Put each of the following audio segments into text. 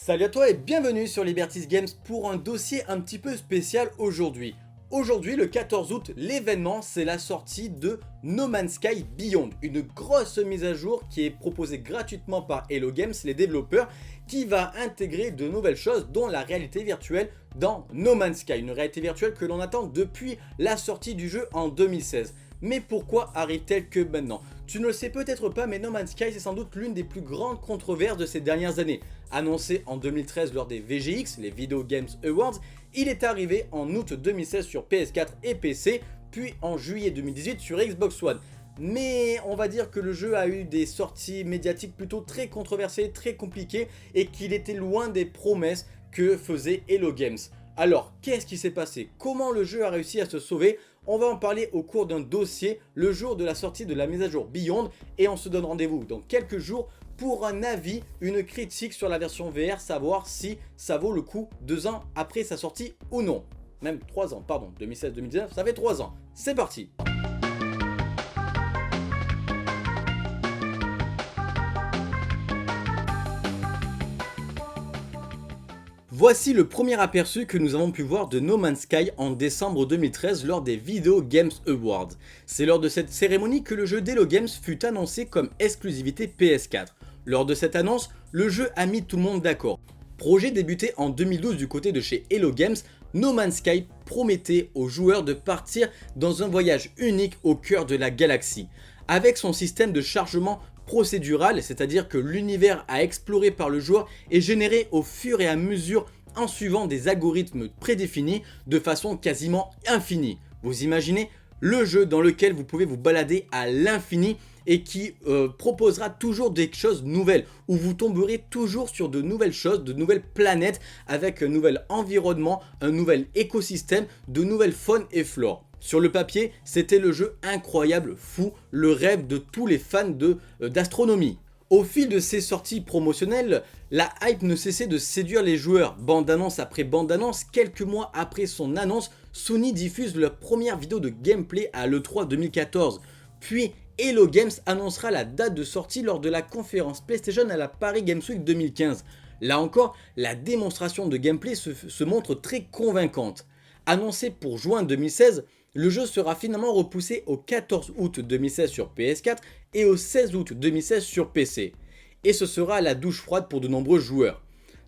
Salut à toi et bienvenue sur Liberties Games pour un dossier un petit peu spécial aujourd'hui. Aujourd'hui, le 14 août, l'événement, c'est la sortie de No Man's Sky Beyond, une grosse mise à jour qui est proposée gratuitement par Hello Games, les développeurs, qui va intégrer de nouvelles choses dont la réalité virtuelle dans No Man's Sky, une réalité virtuelle que l'on attend depuis la sortie du jeu en 2016. Mais pourquoi arrive-t-elle que maintenant? Tu ne le sais peut-être pas, mais No Man's Sky c'est sans doute l'une des plus grandes controverses de ces dernières années. Annoncé en 2013 lors des VGX, les Video Games Awards, il est arrivé en août 2016 sur PS4 et PC, puis en juillet 2018 sur Xbox One. Mais on va dire que le jeu a eu des sorties médiatiques plutôt très controversées, très compliquées, et qu'il était loin des promesses que faisait Hello Games. Alors, qu'est-ce qui s'est passé? Comment le jeu a réussi à se sauver? On va en parler au cours d'un dossier le jour de la sortie de la mise à jour Beyond, et on se donne rendez-vous dans quelques jours pour un avis, une critique sur la version VR, savoir si ça vaut le coup 2 ans après sa sortie ou non. Même 3 ans, pardon, 2016-2019, ça fait 3 ans. C'est parti! Voici le premier aperçu que nous avons pu voir de No Man's Sky en décembre 2013 lors des Video Games Awards. C'est lors de cette cérémonie que le jeu d'Hello Games fut annoncé comme exclusivité PS4. Lors de cette annonce, le jeu a mis tout le monde d'accord. Projet débuté en 2012 du côté de chez Hello Games, No Man's Sky promettait aux joueurs de partir dans un voyage unique au cœur de la galaxie. Avec son système de chargement procédural, c'est-à-dire que l'univers à explorer par le joueur est généré au fur et à mesure en suivant des algorithmes prédéfinis de façon quasiment infinie. Vous imaginez le jeu dans lequel vous pouvez vous balader à l'infini et qui proposera toujours des choses nouvelles, où vous tomberez toujours sur de nouvelles choses, de nouvelles planètes avec un nouvel environnement, un nouvel écosystème, de nouvelles faunes et flores. Sur le papier, c'était le jeu incroyable, fou, le rêve de tous les fans d'astronomie. Au fil de ses sorties promotionnelles, la hype ne cessait de séduire les joueurs. Bande-annonce après bande-annonce, quelques mois après son annonce, Sony diffuse leur première vidéo de gameplay à l'E3 2014. Puis Hello Games annoncera la date de sortie lors de la conférence PlayStation à la Paris Games Week 2015. Là encore, la démonstration de gameplay se montre très convaincante. Annoncé pour juin 2016, le jeu sera finalement repoussé au 14 août 2016 sur PS4 et au 16 août 2016 sur PC. Et ce sera la douche froide pour de nombreux joueurs.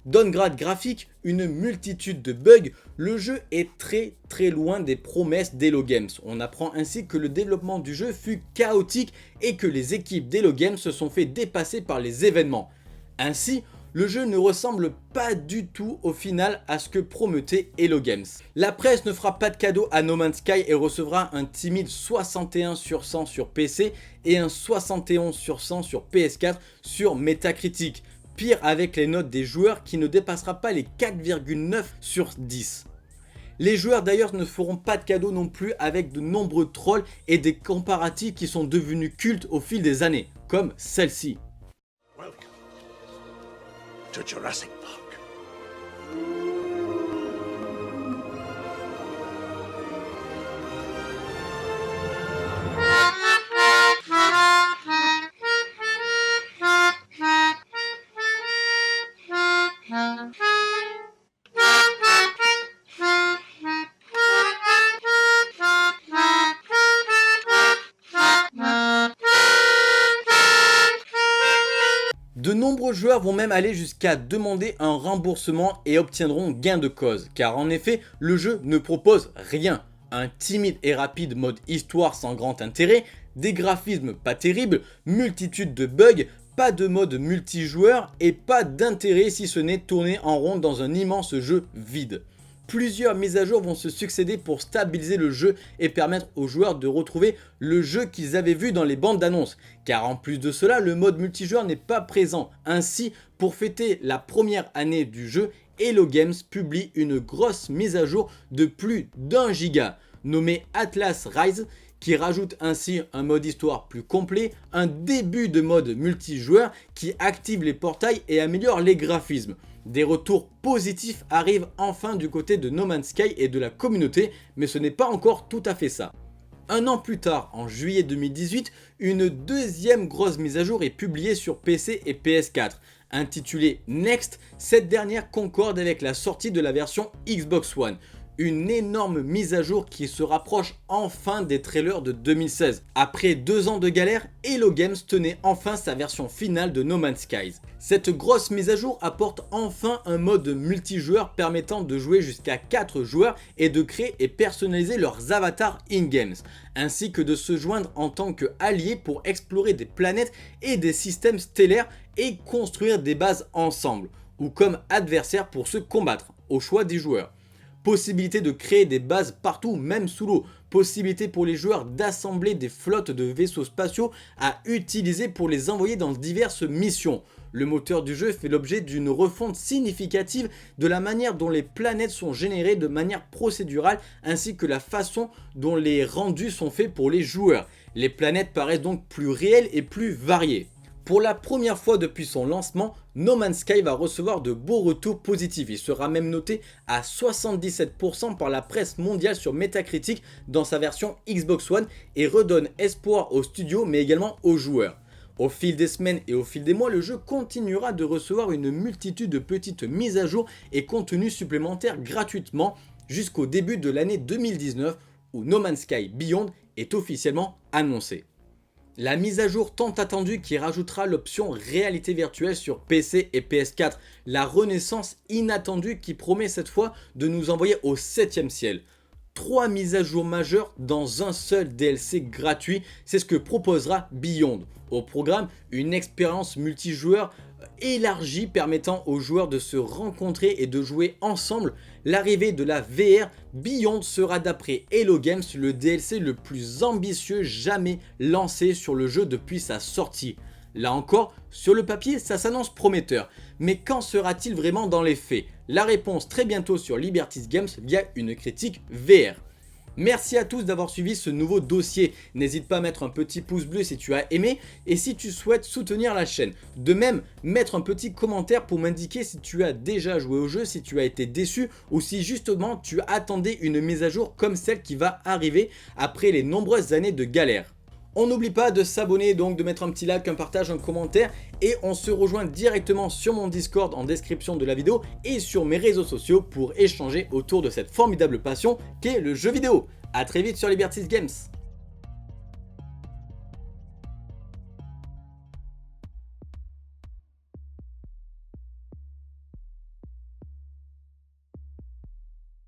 Downgrade graphique, une multitude de bugs, le jeu est très loin des promesses d'Hello Games. On apprend ainsi que le développement du jeu fut chaotique et que les équipes d'Hello Games se sont fait dépasser par les événements. Ainsi, le jeu ne ressemble pas du tout au final à ce que promettait Hello Games. La presse ne fera pas de cadeau à No Man's Sky et recevra un timide 61 sur 100 sur PC et un 71 sur 100 sur PS4 sur Metacritic. Pire avec les notes des joueurs qui ne dépassera pas les 4,9 sur 10. Les joueurs d'ailleurs ne feront pas de cadeau non plus avec de nombreux trolls et des comparatifs qui sont devenus cultes au fil des années, comme celle-ci. Welcome to Jurassic Park. De nombreux joueurs vont même aller jusqu'à demander un remboursement et obtiendront gain de cause, car en effet, le jeu ne propose rien. Un timide et rapide mode histoire sans grand intérêt, des graphismes pas terribles, multitude de bugs, pas de mode multijoueur et pas d'intérêt si ce n'est tourner en rond dans un immense jeu vide. Plusieurs mises à jour vont se succéder pour stabiliser le jeu et permettre aux joueurs de retrouver le jeu qu'ils avaient vu dans les bandes d'annonces. Car en plus de cela, le mode multijoueur n'est pas présent. Ainsi, pour fêter la première année du jeu, Hello Games publie une grosse mise à jour de plus d'1 giga, nommée Atlas Rise, qui rajoute ainsi un mode histoire plus complet, un début de mode multijoueur qui active les portails et améliore les graphismes. Des retours positifs arrivent enfin du côté de No Man's Sky et de la communauté, mais ce n'est pas encore tout à fait ça. Un an plus tard, en juillet 2018, une deuxième grosse mise à jour est publiée sur PC et PS4. Intitulée Next, cette dernière concorde avec la sortie de la version Xbox One. Une énorme mise à jour qui se rapproche enfin des trailers de 2016. Après 2 ans de galère, Hello Games tenait enfin sa version finale de No Man's Skies. Cette grosse mise à jour apporte enfin un mode multijoueur permettant de jouer jusqu'à 4 joueurs et de créer et personnaliser leurs avatars in-games, ainsi que de se joindre en tant qu'alliés pour explorer des planètes et des systèmes stellaires et construire des bases ensemble, ou comme adversaires pour se combattre, au choix des joueurs. Possibilité de créer des bases partout, même sous l'eau. Possibilité pour les joueurs d'assembler des flottes de vaisseaux spatiaux à utiliser pour les envoyer dans diverses missions. Le moteur du jeu fait l'objet d'une refonte significative de la manière dont les planètes sont générées de manière procédurale ainsi que la façon dont les rendus sont faits pour les joueurs. Les planètes paraissent donc plus réelles et plus variées. Pour la première fois depuis son lancement, No Man's Sky va recevoir de beaux retours positifs. Il sera même noté à 77% par la presse mondiale sur Metacritic dans sa version Xbox One et redonne espoir aux studios mais également aux joueurs. Au fil des semaines et au fil des mois, le jeu continuera de recevoir une multitude de petites mises à jour et contenus supplémentaires gratuitement jusqu'au début de l'année 2019 où No Man's Sky Beyond est officiellement annoncé. La mise à jour tant attendue qui rajoutera l'option réalité virtuelle sur PC et PS4, la renaissance inattendue qui promet cette fois de nous envoyer au 7e ciel. 3 mises à jour majeures dans un seul DLC gratuit, c'est ce que proposera Beyond. Au programme, une expérience multijoueur élargie permettant aux joueurs de se rencontrer et de jouer ensemble. L'arrivée de la VR, Beyond sera d'après Hello Games le DLC le plus ambitieux jamais lancé sur le jeu depuis sa sortie. Là encore, sur le papier, ça s'annonce prometteur. Mais quand sera-t-il vraiment dans les faits? La réponse très bientôt sur Liberty Games via une critique VR. Merci à tous d'avoir suivi ce nouveau dossier. N'hésite pas à mettre un petit pouce bleu si tu as aimé et si tu souhaites soutenir la chaîne. De même, mettre un petit commentaire pour m'indiquer si tu as déjà joué au jeu, si tu as été déçu ou si justement tu attendais une mise à jour comme celle qui va arriver après les nombreuses années de galère. On n'oublie pas de s'abonner, donc de mettre un petit like, un partage, un commentaire et on se rejoint directement sur mon Discord en description de la vidéo et sur mes réseaux sociaux pour échanger autour de cette formidable passion qu'est le jeu vidéo. A très vite sur Liberty Games.